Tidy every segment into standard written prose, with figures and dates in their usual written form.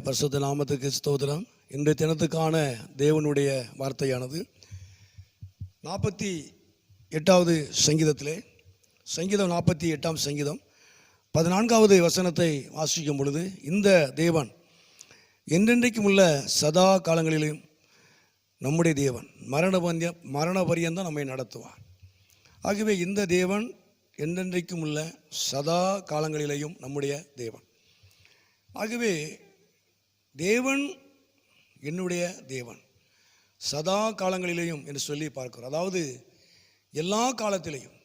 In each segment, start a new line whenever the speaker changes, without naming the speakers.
பரிசுத்த நாமத்துக்கு ஸ்தோத்திரம். இன்றைய தினத்துக்கான தேவனுடைய வார்த்தையானது 48வது சங்கீதத்திலே, சங்கீதம் 48ஆம் சங்கீதம் 14வது வசனத்தை வாசிக்கும் பொழுது, இந்த தேவன் என்றென்றைக்கும் உள்ள சதா காலங்களிலும் நம்முடைய தேவன் மரண பரியந்தம் நம்மை நடத்துவார். ஆகவே இந்த தேவன் என்றென்றைக்கும் உள்ள சதா காலங்களிலேயும் நம்முடைய தேவன். ஆகவே தேவன் என்னுடைய தேவன் சதா காலங்களிலேயும் என்று சொல்லி பார்க்கிறோம். அதாவது எல்லா காலத்திலையும்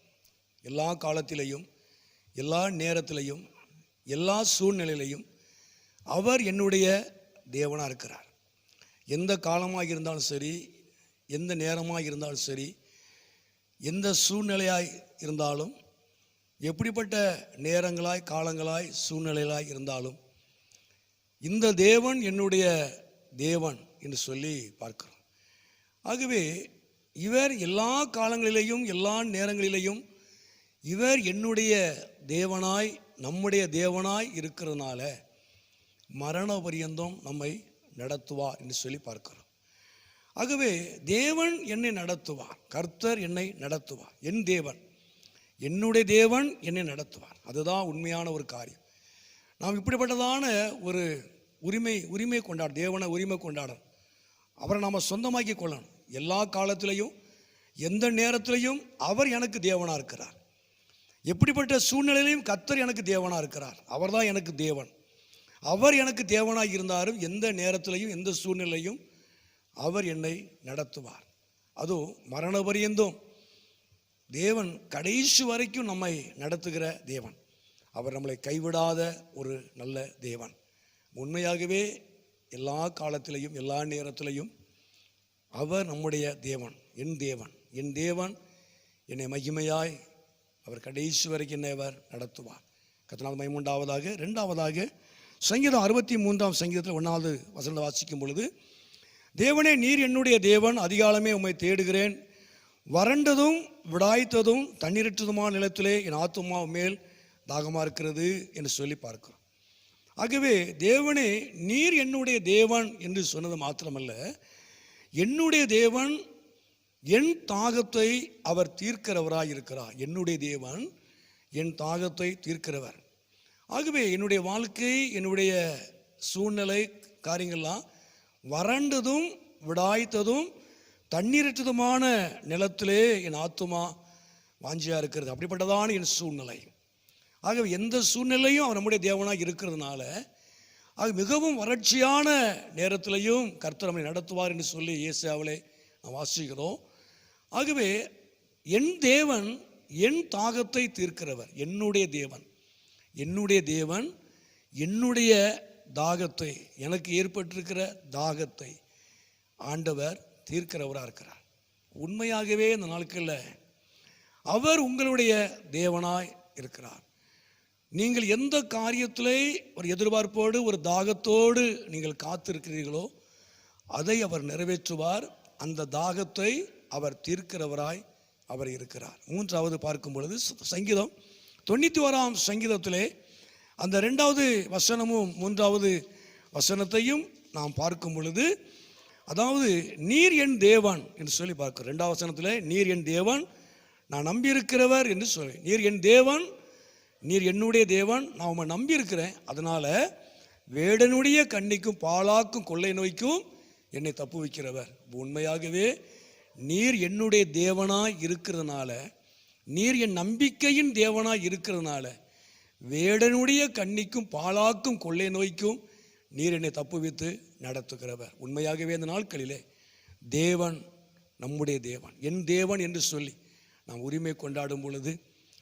எல்லா நேரத்திலையும் எல்லா சூழ்நிலையிலையும் அவர் என்னுடைய தேவனாக இருக்கிறார். எந்த காலமாக இருந்தாலும் சரி, எந்த நேரமாக இருந்தாலும் சரி, எந்த சூழ்நிலையாய் இருந்தாலும், எப்படிப்பட்ட நேரங்களாய் காலங்களாய் சூழ்நிலைகளாய் இருந்தாலும் இந்த தேவன் என்னுடைய தேவன் என்று சொல்லி பார்க்கிறோம். ஆகவே இவர் எல்லா காலங்களிலேயும் எல்லா நேரங்களிலேயும் இவர் என்னுடைய தேவனாய் நம்முடைய தேவனாய் இருக்கிறதுனால மரண பரியந்தம் நம்மை நடத்துவார் என்று சொல்லி பார்க்கிறோம். ஆகவே தேவன் என்னை நடத்துவார், கர்த்தர் என்னை நடத்துவார், என் தேவன் என்னுடைய தேவன் என்னை நடத்துவார். அதுதான் உண்மையான ஒரு காரியம். நாம் இப்படிப்பட்டதான ஒரு உரிமை கொண்டாட, தேவனை உரிமை கொண்டாடணும், அவரை நாம் சொந்தமாக்கி கொள்ளணும். எல்லா காலத்திலையும் எந்த நேரத்திலையும் அவர் எனக்கு தேவனாக இருக்கிறார். எப்படிப்பட்ட சூழ்நிலையிலையும் கர்த்தர் எனக்கு தேவனாக இருக்கிறார். அவர் தான் எனக்கு தேவன். அவர் எனக்கு தேவனாக இருந்தாலும் எந்த நேரத்திலையும் எந்த சூழ்நிலையும் அவர் என்னை நடத்துவார். அதுவும் மரண பரியந்தம் தேவன் கடைசி வரைக்கும் நம்மை நடத்துகிற தேவன். அவர் நம்மளை கைவிடாத ஒரு நல்ல தேவன். உண்மையாகவே எல்லா காலத்திலையும் எல்லா நேரத்திலையும் அவர் நம்முடைய தேவன், என் தேவன் என்னை மகிமையாய் அவர் கடைசி வரைக்கும் என்னை அவர் நடத்துவார். கர்த்தருக்கு மகிமை உண்டாவதாக. இரண்டாவதாக சங்கீதம் 63ஆம் சங்கீதத்தில் 1வது வசனத்தை வாசிக்கும் பொழுது, தேவனே நீர் என்னுடைய தேவன், அதிகாலமே உம்மை தேடுகிறேன், வறண்டதும் விடாய்த்ததும் தண்ணீரற்றதுமான நிலத்திலே என் ஆத்துமா மேல் தாகமாக இருக்கிறது என்று சொல்லி பார்க்கிறோம். ஆகவே தேவனே நீர் என்னுடைய தேவன் என்று சொன்னது மாத்திரமல்ல, என்னுடைய தேவன் என் தாகத்தை அவர் தீர்க்கிறவராய் இருக்கிறார். என்னுடைய தேவன் என் தாகத்தை தீர்க்கிறவர். ஆகவே என்னுடைய வாழ்க்கை, என்னுடைய சூழ்நிலை காரியங்கள்லாம் வறண்டதும் விடாய்த்ததும் தண்ணீரற்றதுமான நிலத்திலே என் ஆத்துமா வாஞ்சியாக இருக்கிறது. அப்படிப்பட்டதான என் சூழ்நிலை. ஆகவே எந்த சூழ்நிலையும் அவர் நம்முடைய தேவனாக இருக்கிறதுனால, அது மிகவும் வறட்சியான நேரத்திலையும் கர்த்தர் நம்மை நடத்துவார் என்று சொல்லி ஏசாயாவிலே நாம் வாசிக்கிறோம். ஆகவே என் தேவன் என் தாகத்தை தீர்க்கிறவர். என்னுடைய தேவன் என்னுடைய தாகத்தை, எனக்கு ஏற்பட்டிருக்கிற தாகத்தை ஆண்டவர் தீர்க்கிறவராக இருக்கிறார். உண்மையாகவே இந்த நாட்களில் அவர் உங்களுடைய தேவனாய் இருக்கிறார். நீங்கள் எந்த காரியத்திலே ஒரு எதிர்பார்ப்போடு ஒரு தாகத்தோடு நீங்கள் காத்திருக்கிறீர்களோ அதை அவர் நிறைவேற்றுவார். அந்த தாகத்தை அவர் தீர்க்கிறவராய் அவர் இருக்கிறார். மூன்றாவது பார்க்கும் பொழுது சங்கீதம் 91ஆம் சங்கீதத்திலே அந்த 2வது வசனமும் 3வது வசனத்தையும் நாம் பார்க்கும் பொழுது, அதாவது நீர் என் தேவன் என்று சொல்லி பார்க்கிறோம். 2வது வசனத்திலே நீர் என் தேவன், நான் நம்பியிருக்கிறவர் என்று சொல்லி, நீர் என் தேவன், நீர் என்னுடைய தேவன், நான் உம்மை நம்பியிருக்கிறேன், அதனால் வேடனுடைய கண்ணிக்கும் பாழாக்கும் கொள்ளை நோய்க்கும் என்னை தப்பு வைக்கிறவர். உண்மையாகவே நீர் என்னுடைய தேவனாய் இருக்கிறதுனால, நீர் என் நம்பிக்கையின் தேவனாய் இருக்கிறதுனால, வேடனுடைய கண்ணிக்கும் பாழாக்கும் கொள்ளை நோய்க்கும் நீர் என்னை தப்பு வைத்து நடத்துகிறவர். உண்மையாகவே இந்த நாட்களிலே தேவன் நம்முடைய தேவன், என் தேவன் என்று சொல்லி நாம் உரிமை கொண்டாடும் பொழுது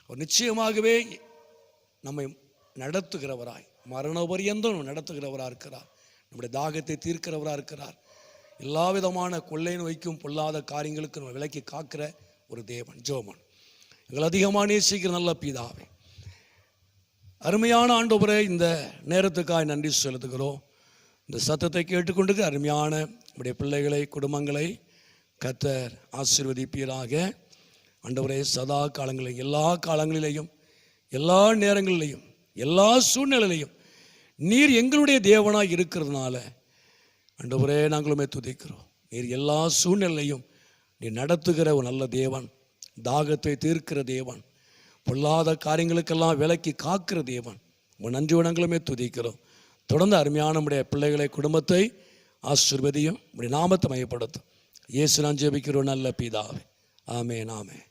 அவர் நிச்சயமாகவே நம்மை நடத்துகிறவராய், மரண பரியந்தம் நடத்துகிறவராக இருக்கிறார். நம்முடைய தாகத்தை தீர்க்கிறவராக இருக்கிறார். எல்லா விதமான கொள்ளை நோய்க்கும் பொல்லாத காரியங்களுக்கு நம்ம விலக்கி காக்கிற ஒரு தேவன். ஜோமன் எங்களை அதிகமாக நேசிக்கிற நல்ல பிதாவே, அருமையான ஆண்டவரே, இந்த நேரத்துக்காக நன்றி செலுத்துகிறோம். இந்த சத்தத்தை கேட்டுக்கொண்டு அருமையான நம்முடைய பிள்ளைகளை, குடும்பங்களை கர்த்தர் ஆசீர்வதிப்பீராக. ஆண்டவரே, சதா காலங்களிலும் எல்லா காலங்களிலேயும் எல்லா நேரங்களிலையும் எல்லா சூழ்நிலையிலையும் நீர் எங்களுடைய தேவனாய் இருக்கிறதுனால ஆண்டவரே நாங்களுமே துதிக்கிறோம். நீர் எல்லா சூழ்நிலையும் நீர் நடத்துகிற ஒரு நல்ல தேவன், தாகத்தை தீர்க்கிற தேவன், பொல்லாத காரியங்களுக்கெல்லாம் விலக்கி காக்கிற தேவன். உங்கள் நன்றி நாங்களுமே துதிக்கிறோம். தொடர்ந்து அருமையான நம்முடைய பிள்ளைகளை, குடும்பத்தை ஆசீர்வதியும், நம்முடைய நாமத்தை மையப்படுத்தும். இயேசு நான் ஜெபிக்கிறோம் நல்ல பிதாவே. ஆமென், ஆமென்.